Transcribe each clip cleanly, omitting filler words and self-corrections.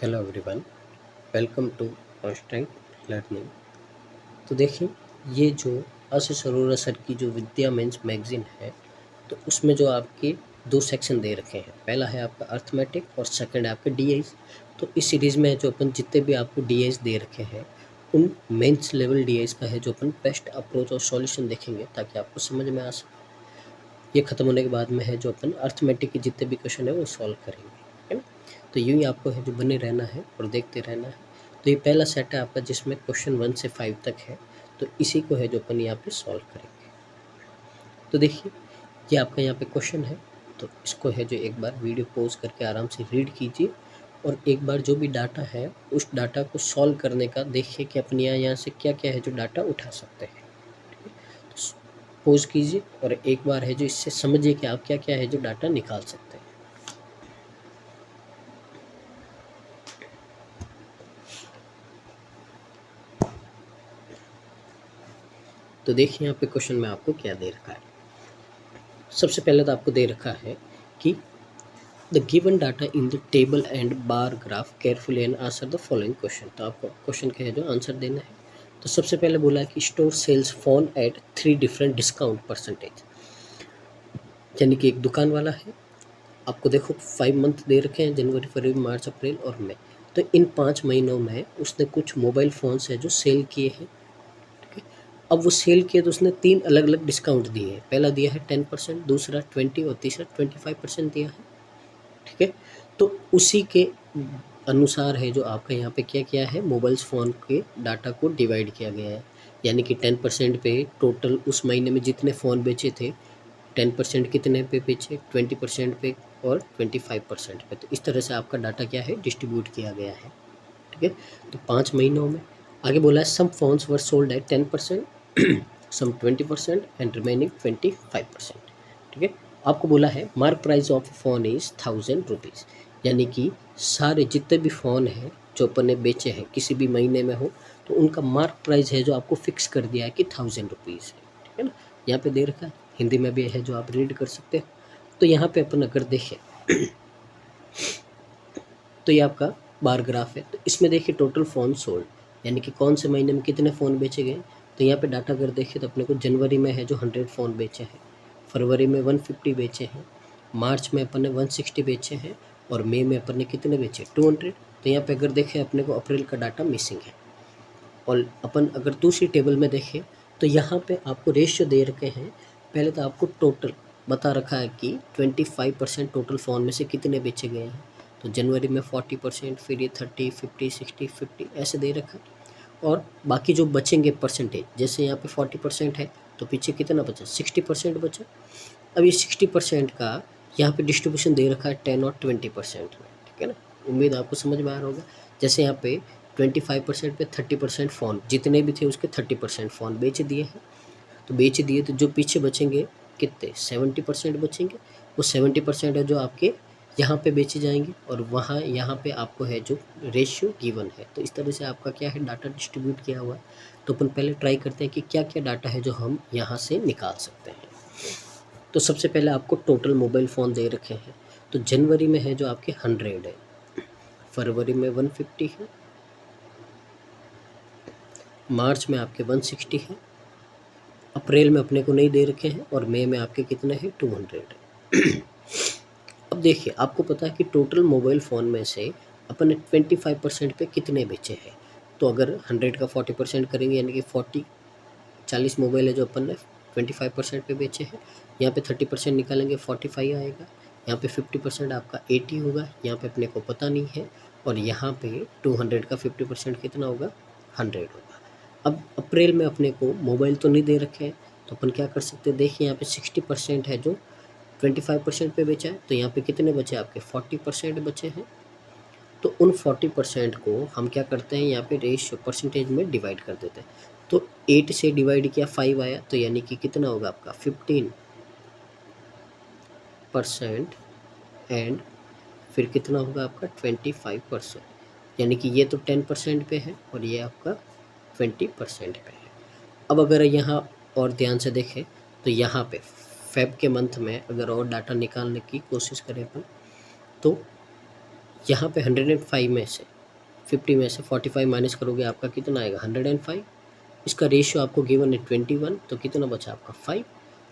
Hello everyone, welcome to constant learning. तो देखिए, ये जो आशीष अरोड़ा सर की जो विद्या मेंस मैगजीन है, तो उसमें जो आपके दो सेक्शन दे रखे हैं। पहला है आपका अर्थमेटिक और सेकंड है आपका डीआईज। तो इस सीरीज़ में जो अपन जितने भी आपको डीआईज दे रखे हैं, उन मेंस लेवल डीआईज का है जो अपन बेस्ट अप्रोच और सॉल्यूशन देखेंगे ताकि आपको समझ में आ सके। ये ख़त्म होने के बाद में है जो अपन अर्थमेटिक के जितने भी क्वेश्चन है वो सॉल्व करेंगे, है ना। तो यूँ ही आपको है जो बने रहना है और देखते रहना है। तो ये पहला सेट है आपका जिसमें क्वेश्चन 1 से 5 तक है। तो इसी को है जो अपन यहाँ पे सॉल्व करेंगे। तो देखिए, ये आपका यहाँ पे क्वेश्चन है। तो इसको है जो एक बार वीडियो पॉज करके आराम से रीड कीजिए और एक बार जो भी डाटा है उस डाटा को सॉल्व करने का देखिए कि अपन यहाँ से क्या क्या है जो डाटा उठा सकते हैं। पॉज कीजिए और एक बार है जो इससे समझिए कि आप क्या क्या है जो डाटा निकाल सकते हैं। तो देखिए यहाँ पे क्वेश्चन में आपको क्या दे रखा है। सबसे पहले तो आपको दे रखा है कि the given data in the table and bar graph carefully and answer the following question. तो आपको क्वेश्चन का है जो आंसर देना है। तो सबसे पहले बोला है कि store sells phone at 3 different discount percentage. यानी कि एक दुकान वाला है, आपको देखो 5 मंथ दे रखे हैं, जनवरी फरवरी मार्च अप्रैल और मई। तो इन 5 महीनों में उसने कुछ मोबाइल फ़ोन्स है जो सेल किए हैं। अब वो सेल किए तो उसने 3 अलग अलग डिस्काउंट दिए हैं। पहला दिया है 10%, दूसरा 20 और तीसरा 25% दिया है। ठीक है, तो उसी के अनुसार है जो आपका यहाँ पे क्या किया है, मोबाइल्स फ़ोन के डाटा को डिवाइड किया गया है। यानी कि 10% पे टोटल उस महीने में जितने फ़ोन बेचे थे, 10% कितने पे बेचे, 20% पे और 25% पे। तो इस तरह से आपका डाटा क्या है, डिस्ट्रीब्यूट किया गया है। ठीक है, तो 5 महीनों में आगे बोला है some phones were sold at 10%, some 20% and remaining 25%। ठीक है, आपको बोला है mark price of phone is 1000 rupees. यानी कि सारे जितने भी फ़ोन हैं जो अपन ने बेचे हैं किसी भी महीने में हो, तो उनका मार्क प्राइस है जो आपको फिक्स कर दिया है कि 1000 रुपीज़ है। ठीक है ना, यहाँ पे दे रखा है, हिंदी में भी है जो आप रीड कर सकते हो। तो यहाँ पे अपन अगर देखें तो ये आपका बार ग्राफ है। तो इसमें देखिए टोटल फ़ोन सोल्ड, यानी कि कौन से महीने में कितने फ़ोन बेचे गए। तो यहाँ पे डाटा अगर देखें तो अपने को जनवरी में है जो 100 फ़ोन बेचे हैं, फरवरी में 150 बेचे हैं, मार्च में अपन ने 160 बेचे हैं और मई में अपन ने कितने बेचे, 200। तो यहाँ पे अगर देखें अपने को अप्रैल का डाटा मिसिंग है। और अपन अगर दूसरी टेबल में देखें तो यहाँ पे आपको रेशियो दे रखे हैं। पहले तो आपको टोटल बता रखा है कि 25% टोटल फ़ोन में से कितने बेचे गए हैं। तो जनवरी में 40%, फिर ये 30, 50, 60, 50 ऐसे दे रखा है। और बाकी जो बचेंगे परसेंटेज, जैसे यहाँ पे 40% है तो पीछे कितना बचा, 60% बचा। अब ये 60% का यहाँ पे डिस्ट्रीब्यूशन दे रखा है 10 और 20% में। ठीक है ना, उम्मीद आपको समझ में आ रहा होगा। जैसे यहाँ पे 25% पे 30% फ़ोन जितने भी थे उसके 30% फ़ोन बेच दिए हैं। तो बेच दिए तो जो पीछे बचेंगे कितने, 70% बचेंगे। वो 70% है जो आपके यहाँ पे बेचे जाएंगे और वहाँ यहाँ पे आपको है जो रेशियो गिवन है। तो इस तरह से आपका क्या है, डाटा डिस्ट्रीब्यूट किया हुआ है। तो अपन पहले ट्राई करते हैं कि क्या क्या डाटा है जो हम यहाँ से निकाल सकते हैं। तो सबसे पहले आपको टोटल मोबाइल फ़ोन दे रखे हैं। तो जनवरी में है जो आपके 100 है, फरवरी में 150 है, मार्च में आपके 160 है, अप्रैल में अपने को नहीं दे रखे हैं और मई में आपके कितने हैं, 200 है। अब देखिए, आपको पता है कि टोटल मोबाइल फ़ोन में से अपन ने 25% पे कितने बेचे हैं। तो अगर 100 का 40% करेंगे यानी कि 40 मोबाइल है जो अपन ने 25% पे बेचे हैं। यहाँ पे 30% निकालेंगे 45 आएगा। यहाँ पे 50% आपका 80 होगा। यहाँ पे अपने को पता नहीं है। और यहाँ पे 200 का 50% कितना होगा, 100 होगा। अब अप्रैल में अपने को मोबाइल तो नहीं दे रखे हैं, तो अपन क्या कर सकते हैं, देखिए यहाँ पे 60% है जो 25% पे बेचा है। तो यहाँ पे कितने बचे आपके, 40% बचे हैं। तो उन 40% को हम क्या करते हैं, यहाँ पे रेशियो परसेंटेज में डिवाइड कर देते हैं। तो 8 से डिवाइड किया 5 आया, तो यानी कि कितना होगा आपका 15% एंड फिर कितना होगा आपका 25%। यानी कि ये तो 10% पे है और ये आपका 20% पे है। अब अगर यहाँ और ध्यान से देखें तो यहाँ पे फेब के मंथ में अगर और डाटा निकालने की कोशिश करें अपन, तो यहाँ पे 105 में से 50 में से 45 माइनस करोगे आपका कितना आएगा 105। इसका रेशियो आपको गिवन है 21, तो कितना बचा आपका 5।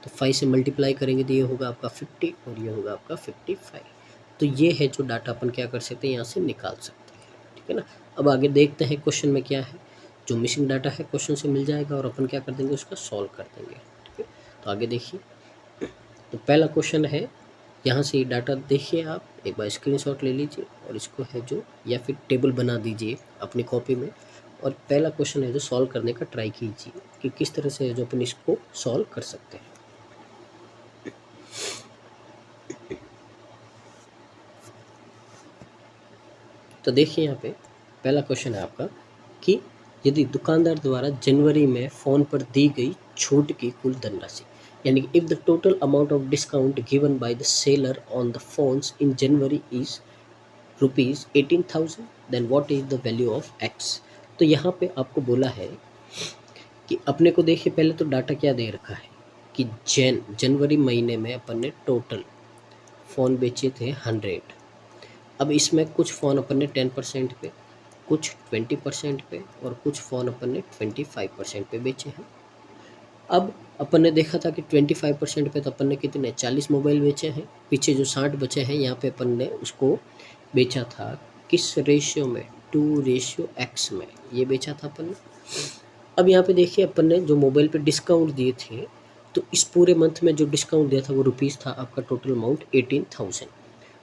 तो 5 से मल्टीप्लाई करेंगे तो ये होगा आपका 50 और ये होगा आपका 55। तो ये है जो डाटा अपन क्या कर सकते हैं यहाँ से निकाल सकते हैं, ठीक है ना। अब आगे देखते हैं क्वेश्चन में क्या है। जो मिसिंग डाटा है क्वेश्चन से मिल जाएगा और अपन क्या कर देंगे उसका सॉल्व कर देंगे, ठीक है। तो आगे देखिए, तो पहला क्वेश्चन है, यहाँ से ये डाटा देखिए, आप एक बार स्क्रीनशॉट ले लीजिए और इसको है जो या फिर टेबल बना दीजिए अपनी कॉपी में। और पहला क्वेश्चन है जो सॉल्व करने का ट्राई कीजिए कि किस तरह से जो अपन इसको सॉल्व कर सकते हैं। तो देखिए यहाँ पे पहला क्वेश्चन है आपका कि यदि दुकानदार द्वारा जनवरी में फ़ोन पर दी गई छूट की कुल धनराशि, यानी if the total amount of discount given by the seller on the phones in January is ₹18,000, then what is the value of X. तो यहाँ पे आपको बोला है कि अपने को देखिए पहले तो डाटा क्या दे रखा है कि जनवरी महीने में अपन ने टोटल फ़ोन बेचे थे 100। अब इसमें कुछ फ़ोन अपन ने 10% पे, कुछ 20% पे और कुछ फ़ोन अपन ने 25% पे बेचे हैं। अब अपन ने देखा था कि 25% पे तो अपन ने कितने 40 मोबाइल बेचे हैं। पीछे जो 60 बचे हैं यहाँ पे अपन ने उसको बेचा था किस रेशियो में, 2:X में ये बेचा था अपन ने। अब यहाँ पे देखिए अपन ने जो मोबाइल पे डिस्काउंट दिए थे, तो इस पूरे मंथ में जो डिस्काउंट दिया था वो रुपीज़ था आपका टोटल अमाउंट 18,000।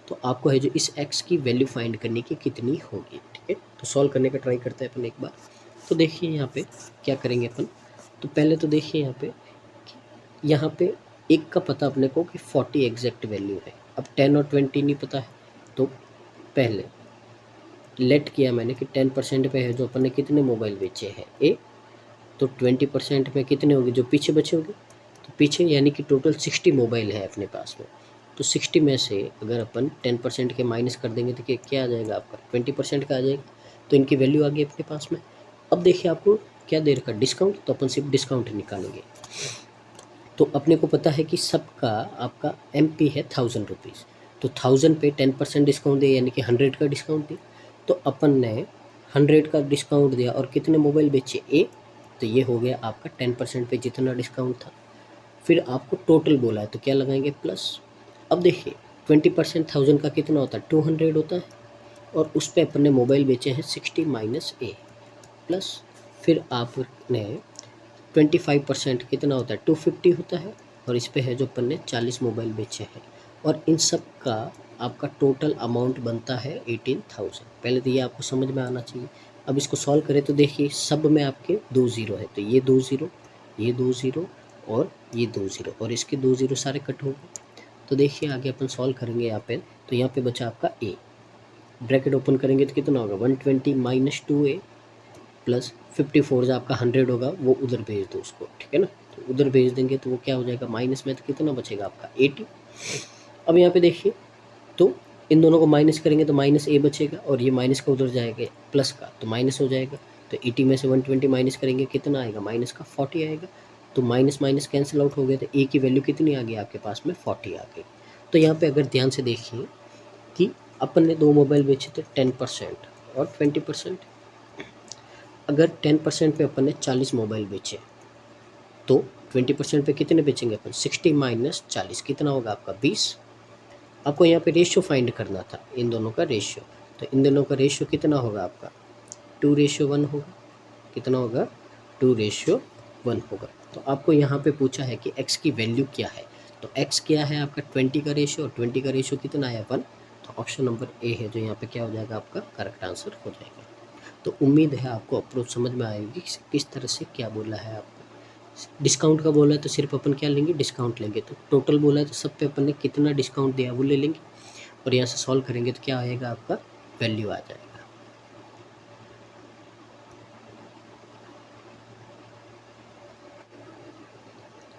तो आपको है जो इस x की वैल्यू फाइंड करने की कितनी होगी, ठीक है। तो सॉल्व करने का ट्राई करते हैं अपन एक बार। तो देखिए यहाँ पे क्या करेंगे अपन, तो पहले तो देखिए यहाँ पे एक का पता अपने को कि 40 एग्जैक्ट वैल्यू है। अब 10 और 20 नहीं पता है, तो पहले लेट किया मैंने कि 10% पे है जो अपन ने कितने मोबाइल बेचे हैं ए, तो 20% में कितने होंगे जो पीछे बचे होंगे, तो पीछे यानी कि टोटल 60 मोबाइल है अपने पास में। तो 60 में से अगर अपन 10% के माइनस कर देंगे तो क्या आ जाएगा आपका 20% का आ जाएगा। तो इनकी वैल्यू आ गई अपने पास में। अब देखिए आपको क्या दे रखा डिस्काउंट, तो अपन सिर्फ डिस्काउंट निकालेंगे। तो अपने को पता है कि सबका आपका MP है 1000 रुपीज़, तो 1000 पे 10% डिस्काउंट दिया यानी कि 100 का डिस्काउंट दिया। तो अपन ने 100 का डिस्काउंट दिया और कितने मोबाइल बेचे ए, तो ये हो गया आपका 10% पे जितना डिस्काउंट था। फिर आपको टोटल बोला है तो क्या लगाएंगे प्लस। अब देखिए 20% 1000 का कितना होता है 200 होता है, और उस पर अपन ने मोबाइल बेचे हैं 60 माइनस ए प्लस, फिर आपने 25% कितना होता है 250 होता है, और इस पे है जो अपन ने 40 मोबाइल बेचे हैं, और इन सब का आपका टोटल अमाउंट बनता है 18,000। पहले तो ये आपको समझ में आना चाहिए। अब इसको सॉल्व करें तो देखिए सब में आपके 2 ज़ीरो है, तो ये 2 ज़ीरो, ये 2 ज़ीरो और ये 2 ज़ीरो, और इसके 2 ज़ीरो सारे कट हो गए। तो देखिए आगे अपन सॉल्व करेंगे यहाँ पे, तो यहाँ पे बचा आपका ए, ब्रैकेट ओपन करेंगे तो कितना होगा 120 माइनस 2A प्लस 54 जो आपका 100 होगा वो उधर भेज दो उसको, ठीक है ना। तो उधर भेज देंगे तो वो क्या हो जाएगा माइनस में, तो कितना बचेगा आपका 80। अब यहाँ पे देखिए तो इन दोनों को माइनस करेंगे तो माइनस ए बचेगा, और ये माइनस का उधर जाएगा प्लस का तो माइनस हो जाएगा। तो 80 में से 120 माइनस करेंगे कितना आएगा माइनस का 40 आएगा। तो माइनस माइनस कैंसिल आउट हो गया, तो ए की वैल्यू कितनी आ गई आपके पास में 40 आ गई। तो यहाँ पे अगर ध्यान से देखिए कि अपन ने 2 मोबाइल बेचे थे 10% और 20%। अगर 10% पे अपन ने 40 मोबाइल बेचे तो 20% पे कितने बेचेंगे अपन 60 माइनस 40 कितना होगा आपका 20। आपको यहाँ पे रेशियो फाइंड करना था इन दोनों का रेशियो, तो इन दोनों का रेशियो कितना होगा आपका 2:1 होगा। कितना होगा 2:1 होगा। तो आपको यहाँ पे पूछा है कि x की वैल्यू क्या है, तो x क्या है आपका 20 का रेशियो, और 20 का रेशियो कितना है 1। तो ऑप्शन नंबर ए है जो यहाँ पे क्या हो जाएगा आपका करेक्ट आंसर हो जाएगा। तो उम्मीद है आपको अप्रोच समझ में आएगी किस तरह से क्या बोला है आपको। डिस्काउंट का बोला है तो सिर्फ अपन क्या लेंगे डिस्काउंट लेंगे, तो टोटल बोला है तो सब पे अपन ने कितना डिस्काउंट दिया वो ले लेंगे, और यहाँ से सॉल्व करेंगे तो क्या आएगा आपका वैल्यू आ जाएगा।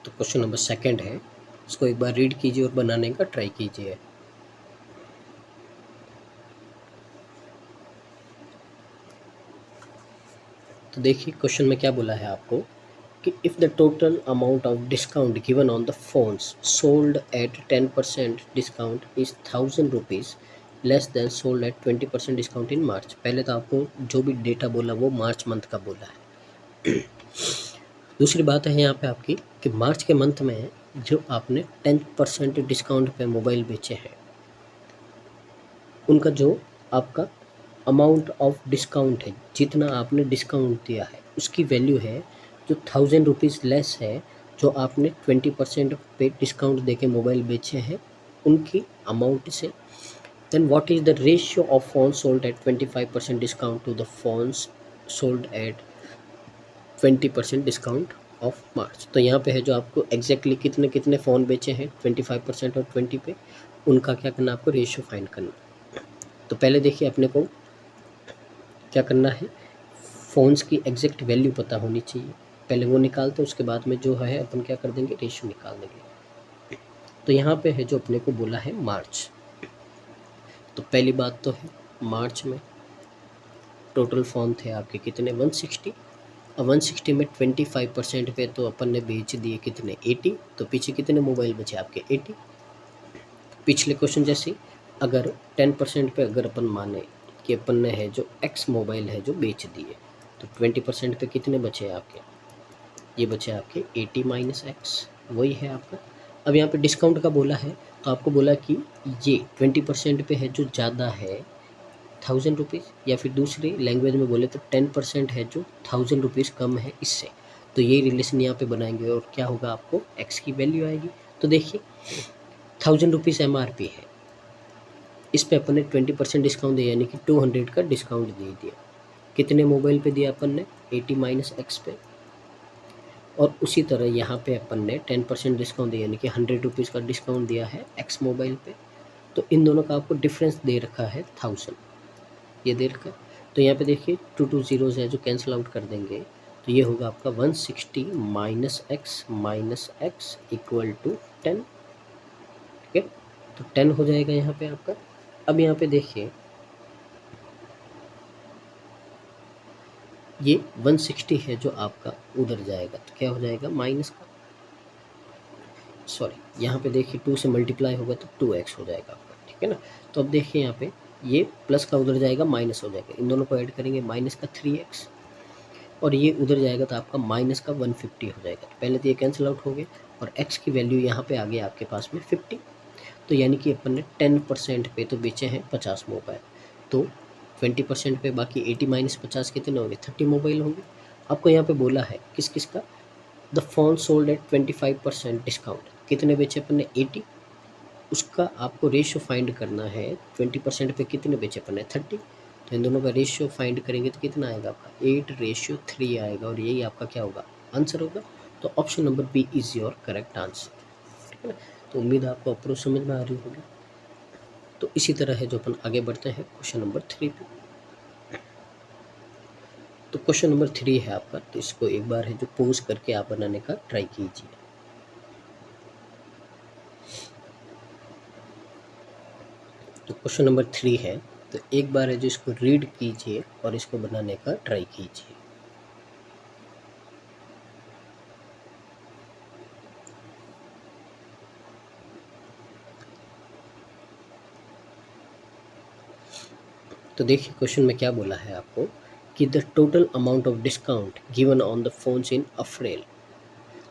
तो क्वेश्चन नंबर 2 है, इसको एक बार रीड कीजिए और बनाने का ट्राई कीजिए। तो देखिए क्वेश्चन में क्या बोला है आपको कि if the total amount of discount given on the phones sold at 10% discount is 1000 rupees, less than sold at 20% discount in March. पहले तो आपको जो भी डेटा बोला वो मार्च मंथ का बोला है। दूसरी बात है यहाँ पे आपकी कि मार्च के मंथ में जो आपने 10% डिस्काउंट पे मोबाइल बेचे हैं, उनका जो आपका अमाउंट ऑफ डिस्काउंट है, जितना आपने डिस्काउंट दिया है उसकी वैल्यू है जो 1000 रुपीज़ लेस है, जो आपने 20% पे डिस्काउंट देके मोबाइल बेचे हैं उनकी अमाउंट से। Then what is the ratio of phone sold at 25% discount to the phones sold at 20% discount of March. तो यहाँ पे है जो आपको एग्जैक्टली कितने कितने फ़ोन बेचे हैं 25% और 20 पे, उनका क्या करना, आपको रेशियो फाइंड करना। तो पहले देखिए अपने को क्या करना है, फ़ोन्स की एग्जैक्ट वैल्यू पता होनी चाहिए, पहले वो निकालते हैं, उसके बाद में जो है अपन क्या कर देंगे, रेशियो निकाल देंगे। तो यहाँ पे है जो अपने को बोला है मार्च। तो पहली बात तो है मार्च में टोटल फ़ोन थे आपके कितने, 160। अब 160 में 25% पे तो अपन ने बेच दिए कितने, 80। तो पीछे कितने मोबाइल बचे आपके, 80। पिछले क्वेश्चन जैसे अगर 10% पे अगर अपन माने कि अपन ने है जो एक्स मोबाइल है जो बेच दिए, तो 20% पे कितने बचे आपके, ये बचे आपके 80 माइनस एक्स, वही है आपका। अब यहाँ पे डिस्काउंट का बोला है, तो आपको बोला कि ये 20% पे है जो ज़्यादा है 1000 रुपीज़, या फिर दूसरी लैंग्वेज में बोले तो 10% है जो 1000 रुपीज़ कम है इससे। तो ये रिलेशन यहाँ पे बनाएंगे और क्या होगा, आपको एक्स की वैल्यू आएगी। तो देखिए 1000 रुपीज़ MRP है, इस पे अपन ने 20% डिस्काउंट दिया, यानी कि 200 का डिस्काउंट दे दिया। कितने मोबाइल पे दिया अपन ने, 80 माइनस एक्स पे। और उसी तरह यहाँ पे अपन ने 10% डिस्काउंट दिया, यानी कि 100 रुपीज़ का डिस्काउंट दिया है एक्स मोबाइल पे। तो इन दोनों का आपको डिफरेंस दे रखा है 1000, ये दे रखा है। तो यहाँ पे देखिए 2 ज़ीरोज़ है जो कैंसिल आउट कर देंगे, तो ये होगा आपका 160 माइनस एक्स इक्वल टू 10। ठीक है, तो 10 हो जाएगा यहाँ पे आपका। अब यहाँ पे देखिए ये 160 है जो आपका उधर जाएगा, तो क्या हो जाएगा, माइनस का, सॉरी यहाँ पे देखिए 2 से मल्टीप्लाई होगा तो 2x हो जाएगा आपका। ठीक है ना। तो अब देखिए यहाँ पे ये प्लस का उधर जाएगा माइनस हो जाएगा, इन दोनों को ऐड करेंगे, माइनस का 3x, और ये उधर जाएगा तो आपका माइनस का 150 हो जाएगा। तो पहले तो ये कैंसिल आउट हो गए और x की वैल्यू यहाँ पे आ गई आपके पास में 50। तो यानी कि अपन ने 10% पे तो बेचे हैं 50 मोबाइल, तो 20% पे बाकी 80 माइनस 50 कितने होंगे, 30 मोबाइल होंगे। आपको यहाँ पे बोला है किस किस का, the phone sold at 25% discount, कितने बेचे अपन ने, 80। उसका आपको रेशियो फाइंड करना है, 20% पे कितने बेचे अपन ने, 30। तो इन दोनों का रेशियो फाइंड करेंगे तो कितना आएगा आपका, 8:3 आएगा, और यही आपका क्या होगा, आंसर होगा। तो option number B is your correct answer. ठीक है ना। तो उम्मीद है आपको अप्रोच समझ में आ रही होगी। तो इसी तरह है जो अपन आगे बढ़ते हैं क्वेश्चन नंबर 3 पे। तो क्वेश्चन नंबर 3 है आपका, तो इसको एक बार है जो पोज करके आप बनाने का ट्राई कीजिए। तो क्वेश्चन नंबर 3 है, तो एक बार है जो इसको रीड कीजिए और इसको बनाने का ट्राई कीजिए। तो देखिए क्वेश्चन में क्या बोला है आपको कि the total amount of discount given on the phones in April.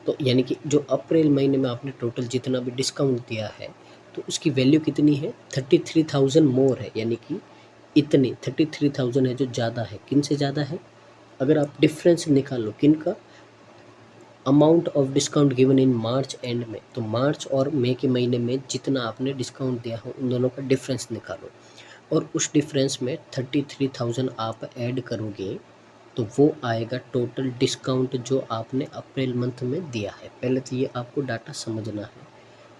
तो यानी कि जो अप्रैल महीने में आपने टोटल जितना भी डिस्काउंट दिया है, तो उसकी वैल्यू कितनी है, 33,000 मोर है, यानी कि इतनी 33,000 है जो ज़्यादा है। किन से ज़्यादा है, अगर आप डिफरेंस निकालो किन का, amount of discount given in March and में, तो मार्च और मई के महीने में जितना आपने डिस्काउंट दिया हो उन दोनों का डिफरेंस निकालो, और उस डिफरेंस में 33,000 आप ऐड करोगे तो वो आएगा टोटल डिस्काउंट जो आपने अप्रैल मंथ में दिया है। पहले तो ये आपको डाटा समझना है,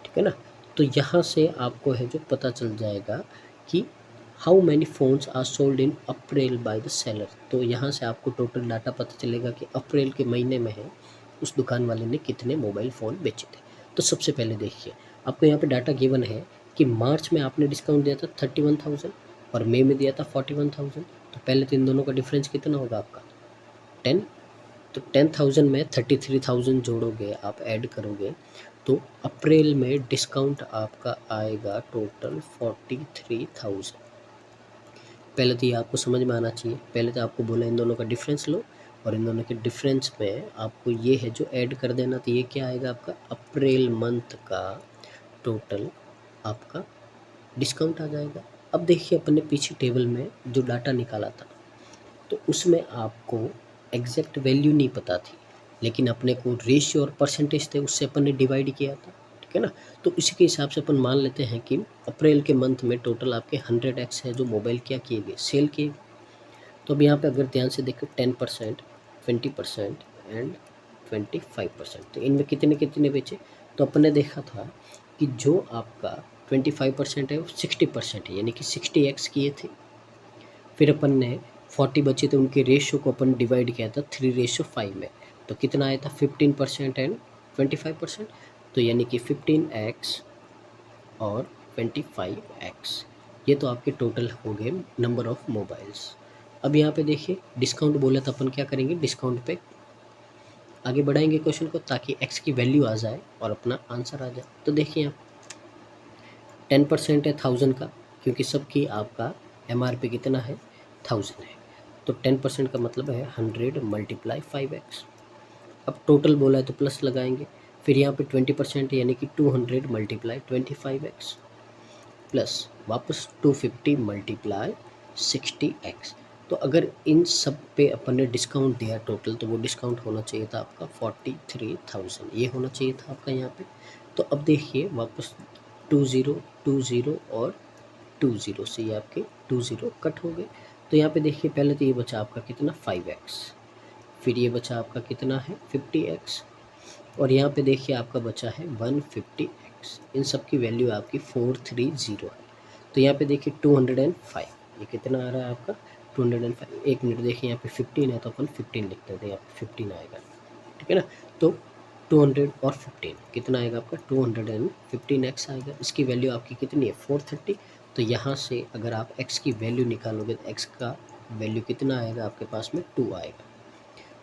ठीक है ना। तो यहाँ से आपको है जो पता चल जाएगा कि how many phones are sold in April by the seller. तो यहाँ से आपको टोटल डाटा पता चलेगा कि अप्रैल के महीने में है उस दुकान वाले ने कितने मोबाइल फ़ोन बेचे थे। तो सबसे पहले देखिए आपको यहाँ पे डाटा गिवन है कि मार्च में आपने डिस्काउंट दिया था 31,000 और मई में दिया था 41,000। तो पहले तो इन दोनों का डिफरेंस कितना होगा आपका, 10। तो 10,000 में 33,000 जोड़ोगे आप, ऐड करोगे तो अप्रैल में डिस्काउंट आपका आएगा टोटल 43,000। पहले तो ये आपको समझ में आना चाहिए। पहले तो आपको बोला इन दोनों का डिफरेंस लो, और इन दोनों के डिफरेंस में आपको ये है जो ऐड कर देना। तो ये क्या आएगा आपका अप्रैल मंथ का टोटल आपका डिस्काउंट आ जाएगा। अब देखिए अपन ने पीछे टेबल में जो डाटा निकाला था तो उसमें आपको एग्जैक्ट वैल्यू नहीं पता थी, लेकिन अपने को रेशियो और परसेंटेज थे उससे अपन ने डिवाइड किया था, ठीक है ना। तो इसी के हिसाब से अपन मान लेते हैं कि अप्रैल के मंथ में टोटल आपके 100x है जो मोबाइल क्या किए गए, सेल किए गए। तो अब यहाँ पे अगर ध्यान से देखें 10%, 20% एंड 25%, तो इनमें कितने कितने बेचे। तो अपन ने देखा था कि जो आपका 25% है वो 60% है, यानी कि 60x किए थे। फिर अपन ने 40 बचे थे, उनके रेशियो को अपन डिवाइड किया था 3:5 में। तो कितना आया था 15% एंड 25%, तो यानी कि 15x और 25x। ये तो आपके टोटल हो गए नंबर ऑफ मोबाइल्स। अब यहाँ पे देखिए डिस्काउंट बोला था, अपन क्या करेंगे डिस्काउंट पे आगे बढ़ाएंगे क्वेश्चन को, ताकि x की वैल्यू आ जाए और अपना आंसर आ जाए। तो देखिए यहाँ 10% है 1000 का, क्योंकि सबकी आपका MRP कितना है 1000 है। तो 10% का मतलब है 100 × 5x। अब टोटल बोला है तो प्लस लगाएंगे। फिर यहाँ पे 20% यानी कि 200 × 25x प्लस वापस 250 × 60x। तो अगर इन सब पे अपन ने डिस्काउंट दिया टोटल, तो वो डिस्काउंट होना चाहिए था आपका 43,000, ये होना चाहिए था आपका यहाँ पे। तो अब देखिए वापस 20 20 और 20 से ये आपके 20 कट हो गए। तो यहाँ पे देखिए पहले तो ये बचा आपका कितना 5x, फिर ये बचा आपका कितना है 50x, और यहाँ पे देखिए आपका बचा है 150x। इन सब की वैल्यू आपकी 430 है। तो यहाँ पे देखिए 205, ये कितना आ रहा है आपका 205। एक मिनट देखिए यहाँ पे 15 है तो अपन 15 लिखते हैं, यहाँ पे 15 आएगा, ठीक है ना। तो 200 और 15 कितना आएगा आपका 215x आएगा। इसकी वैल्यू आपकी कितनी है 430। तो यहाँ से अगर आप x की वैल्यू निकालोगे तो x का वैल्यू कितना आएगा आपके पास में 2 आएगा।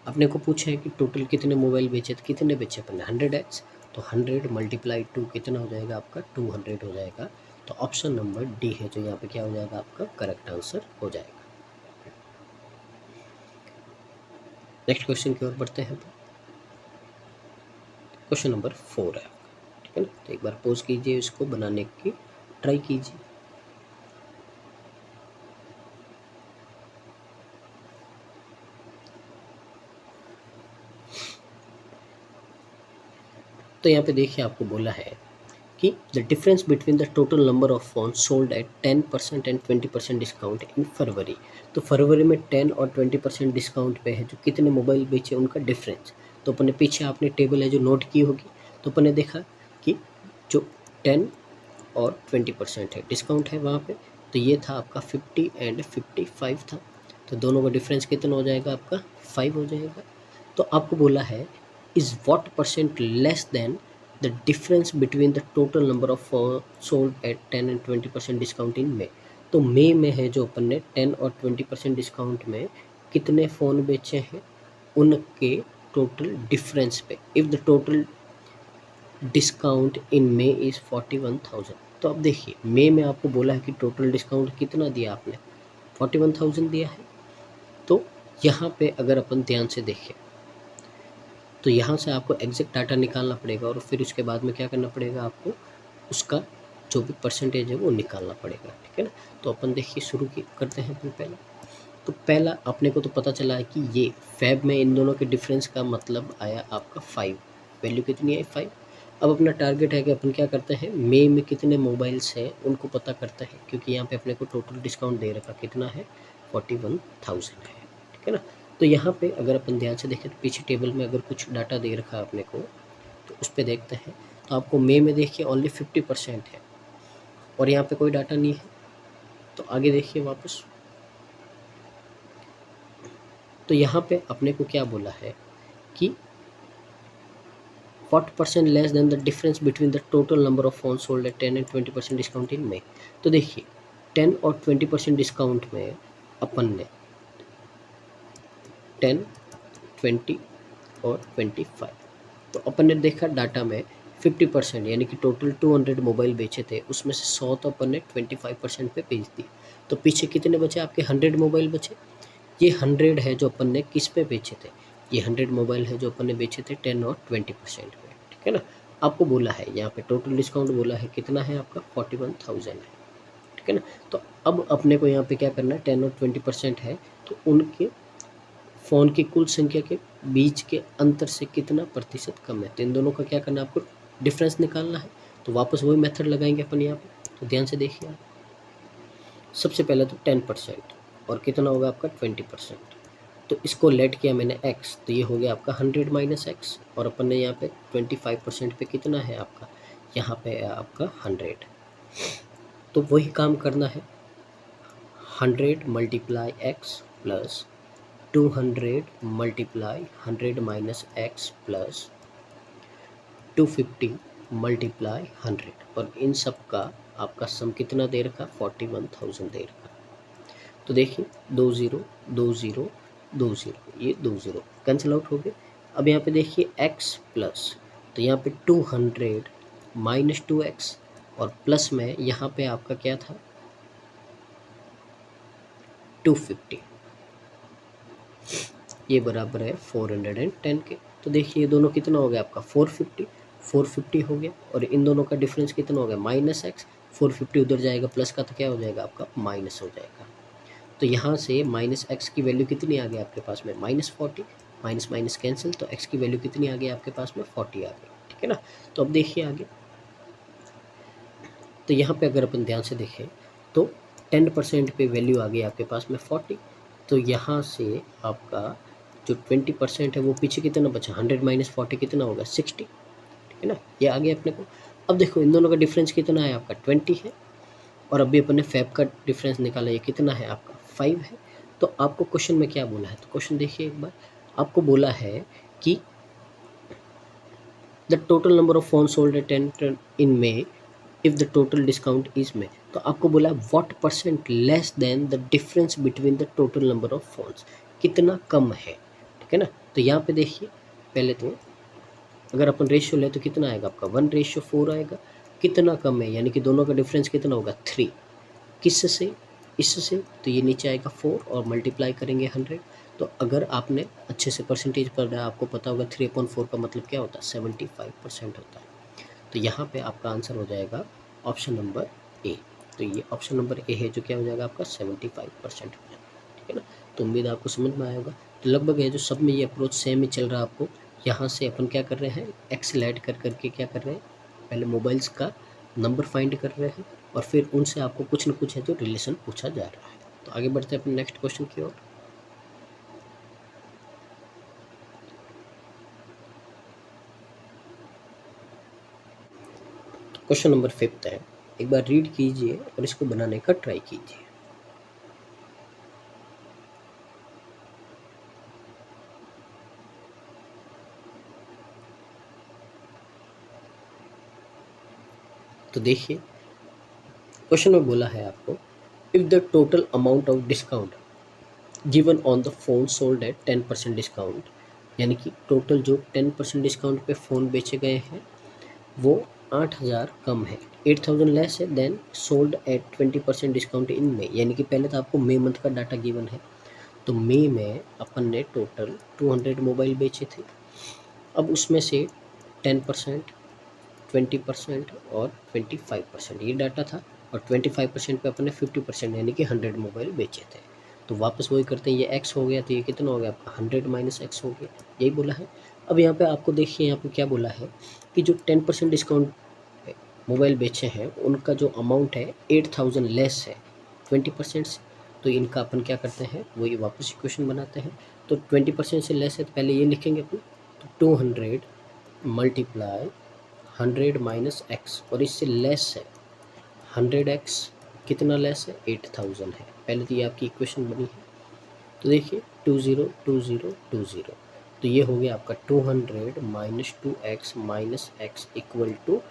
अपने को पूछा है कि टोटल कितने मोबाइल बेचे, तो कितने बेचे अपन ने 100x, तो 100 × 2 कितना हो जाएगा आपका 200 हो जाएगा। तो ऑप्शन नंबर डी है जो यहाँ पे क्या हो जाएगा आपका करेक्ट आंसर हो जाएगा। नेक्स्ट क्वेश्चन की ओर बढ़ते हैं। क्वेश्चन नंबर 4 है, ठीक है ना। तो एक बार पॉज कीजिए, इसको बनाने की ट्राई कीजिए। तो यहाँ पे देखिए आपको बोला है कि the difference between the total number of phone sold at 10% and 20% discount in February. तो फरवरी में 10 और 20% डिस्काउंट पे है जो कितने मोबाइल बेचे उनका डिफरेंस। तो अपने पीछे आपने टेबल है जो नोट की होगी, तो अपन ने देखा कि जो 10 और 20% है डिस्काउंट है वहाँ पे, तो ये था आपका 50 एंड 55 था। तो दोनों का डिफरेंस कितना हो जाएगा आपका 5 हो जाएगा। तो आपको बोला है is what percent less than the difference between the total number of sold at 10 and 20% discount in May. तो मई में है जो अपन ने 10 और 20% डिस्काउंट में कितने फ़ोन बेचे हैं उनके टोटल डिफरेंस पे। If the total discount in may is 41,000। तो अब देखिए मई में आपको बोला है कि टोटल डिस्काउंट कितना दिया आपने 41,000 दिया है। तो यहाँ पे अगर अपन ध्यान से देखें तो यहाँ से आपको एग्जैक्ट डाटा निकालना पड़ेगा, और फिर उसके बाद में क्या करना पड़ेगा आपको उसका जो भी परसेंटेज है वो निकालना पड़ेगा, ठीक है ना। तो अपन देखिए शुरू करते हैं अपन पहले। तो पहला अपने को तो पता चला है कि ये फेब में इन दोनों के डिफरेंस का मतलब आया आपका 5, वैल्यू कितनी है 5। अब अपना टारगेट है कि अपन क्या करते हैं मई में कितने मोबाइल्स हैं उनको पता करते हैं, क्योंकि यहाँ पे अपने को टोटल डिस्काउंट दे रखा कितना है 41,000 है, ठीक है ना। तो यहाँ पे अगर अपन ध्यान से देखें तो पीछे टेबल में अगर कुछ डाटा दे रखा है अपने को तो उस पर देखते हैं। तो आपको मई में देखिए ओनली 50% है और यहाँ पे कोई डाटा नहीं है। तो आगे देखिए वापस, तो यहाँ पे अपने को क्या बोला है कि 40% less than the difference between the total number of phone sold at 10 and 20% discount in May. तो देखिए 10 और 20% डिस्काउंट में अपन ने 10, 20 और 25, तो अपन ने देखा डाटा में 50% यानी कि टोटल 200 मोबाइल बेचे थे, उसमें से 100 तो अपन ने 25% पे बेच दी। तो पीछे कितने बचे आपके? 100 मोबाइल बचे। ये 100 है जो अपन ने किस पे बेचे थे? ये 100 मोबाइल है जो अपन ने बेचे थे 10 और 20% पे, ठीक है ना। आपको बोला है यहाँ पे टोटल डिस्काउंट बोला है कितना है आपका? 41,000 है, ठीक है ना। तो अब अपने को यहाँ पे क्या करना है? 10 और 20% है, तो उनके फ़ोन की कुल संख्या के बीच के अंतर से कितना प्रतिशत कम है। तो इन दोनों का क्या करना है आपको? डिफरेंस निकालना है। तो वापस वही मेथड लगाएंगे अपन यहाँ पे। तो ध्यान से देखिए आप, सबसे पहले तो 10% और कितना होगा आपका? 20%। तो इसको लेट किया मैंने x, तो ये हो गया आपका 100 माइनस एक्स, और अपन ने यहाँ पे 25% पे कितना है आपका? यहाँ पे है आपका 100। तो वही काम करना है, 100 multiply x plus 200 multiply 100 minus x plus 250 multiply 100, और इन सब का आपका सम कितना दे रखा? 41,000 दे रखा। तो देखिए 2 0 2 0 2 0, ये 2 0 कैंसिल आउट हो गए। अब यहाँ पे देखिए x प्लस, तो यहाँ पे 200 माइनस 2x, और प्लस में यहाँ पे आपका क्या था? 250, ये बराबर है 410 के। तो देखिए ये दोनों कितना हो गया आपका? 450 हो गया, और इन दोनों का डिफरेंस कितना हो गया? Minus x. 450 उधर जाएगा प्लस का, तो क्या हो जाएगा आपका? माइनस हो जाएगा। तो यहाँ से माइनस एक्स की वैल्यू कितनी आ गई आपके पास में? -40, माइनस माइनस कैंसिल, तो एक्स की वैल्यू कितनी आ गई आपके पास में? 40 आ गई, ठीक है ना। तो अब देखिए आगे, तो यहाँ पे अगर अपन ध्यान से देखें तो 10% पे वैल्यू आ गई आपके पास में 40। तो यहाँ से आपका जो 20% है वो पीछे कितना बचा? 100 माइनस 40 कितना होगा? 60, ठीक है ना। ये आ गया अपने को। अब देखो इन दोनों का डिफरेंस कितना है आपका? 20 है, और अभी अपन ने फैब का डिफरेंस निकाला, ये कितना है आपका? 5 है। तो आपको क्वेश्चन में क्या बोला है? तो क्वेश्चन देखिए एक बार, आपको बोला है कि the total number of phone sold at 10 in may if the total discount is में। तो आपको बोला है what percent less than the difference between the total number of phones, कितना कम है, ठीक है ना। तो यहाँ पे देखिए पहले तो अगर अपन रेशियो ले तो कितना आएगा आपका? 1:4 आएगा। कितना कम है यानी कि दोनों का डिफरेंस कितना होगा? 3। किससे? इससे। तो ये नीचे आएगा 4 और मल्टीप्लाई करेंगे 100। तो अगर आपने अच्छे से परसेंटेज पढ़ा है आपको पता होगा 3/4 का मतलब क्या होता है? 75% होता है। तो यहाँ पे आपका आंसर हो जाएगा ऑप्शन नंबर ए। तो ये ऑप्शन नंबर ए है जो क्या हो जाएगा आपका? 75% हो जाएगा, ठीक है ना। तो उम्मीद आपको समझ में आया होगा। तो लगभग है जो सब में ये अप्रोच सेम ही चल रहा है आपको। यहाँ से अपन क्या कर रहे हैं? एक्सेल ऐड कर करके क्या कर रहे हैं? पहले मोबाइल्स का नंबर फाइंड कर रहे हैं, और फिर उनसे आपको कुछ न कुछ है जो रिलेशन पूछा जा रहा है। तो आगे बढ़ते हैं अपने नेक्स्ट क्वेश्चन की ओर। क्वेश्चन नंबर 5 है, एक बार रीड कीजिए और इसको बनाने का ट्राई कीजिए। तो देखिए क्वेश्चन में बोला है आपको, if the total amount of discount given on the phone sold at 10% discount, यानी कि टोटल जो 10% डिस्काउंट पे फ़ोन बेचे गए हैं वो 8,000 कम है, 8,000 लेस है than sold at 20% discount in May. यानी कि पहले तो आपको मई मंथ का डाटा गिवन है, तो मई में अपन ने टोटल 200 मोबाइल बेचे थे। अब उसमें से 10%, 20% और 25% ये डाटा था, और 25% पे अपन ने 50% यानी कि 100 मोबाइल बेचे थे। तो वापस वही करते हैं, ये x हो गया तो ये कितना हो गया आपका? 100 माइनस एक्स हो गया, यही बोला है। अब यहाँ पे आपको देखिए यहाँ पे क्या बोला है कि जो 10% डिस्काउंट मोबाइल बेचे हैं उनका जो अमाउंट है 8,000 लेस है 20% से। तो इनका अपन क्या करते हैं? वही वापस इक्वेशन बनाते हैं। तो 20% से लेस है तो पहले ये लिखेंगे अपन, तो 200 मल्टीप्लाई 100 माइनस एक्स, और इससे लेस है 100x, कितना लेस है? 8,000 है। पहले तो ये आपकी इक्वेशन बनी है। तो देखिए 20 20 20, तो ये हो गया आपका 200 minus 2x minus X equal to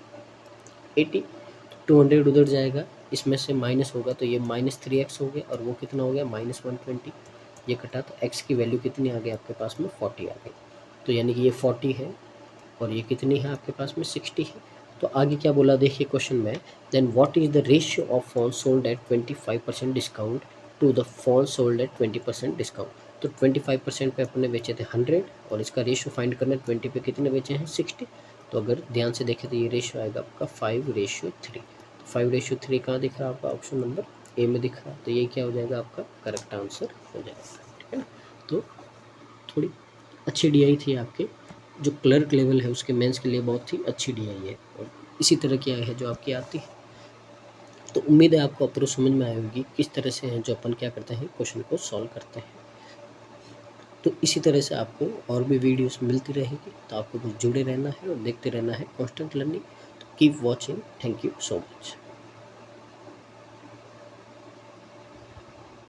80। 200 उधर जाएगा, इसमें से माइनस होगा तो ये -3x हो गया, और वो कितना हो गया? -120। ये कटा तो x की वैल्यू कितनी आ गई आपके पास में? 40 आ गई। तो यानी कि ये 40 है, और ये कितनी है आपके पास में 60 है। तो आगे क्या बोला देखिए क्वेश्चन में, then what is the ratio of phone sold at 25% discount to the phone sold at 20% discount. तो 25% पे अपने बेचे थे 100 और इसका रेशियो फाइंड करना है 20 पे कितने बेचे हैं 60। तो अगर ध्यान से देखें तो ये रेशियो आएगा आपका 5:3। तो 5:3 कहाँ दिख रहा है आपका, ऑप्शन नंबर ए में दिख रहा है। तो ये क्या हो जाएगा आपका करेक्ट आंसर हो जाएगा, ठीक है ना। तो थोड़ी अच्छी डीआई थी आपके, जो क्लर्क लेवल है उसके मेंस के लिए बहुत ही अच्छी डीआई है और इसी तरह की आई है जो आपकी आती है। तो उम्मीद है आपको अप्रोच समझ में आई होगी किस तरह से है जो अपन क्या करते हैं क्वेश्चन को सॉल्व करते हैं। तो इसी तरह से आपको और भी वीडियोस मिलती रहेगी, तो आपको बस जुड़े रहना है और देखते रहना है कांस्टेंट लर्निंग। तो keep watching, thank you so much.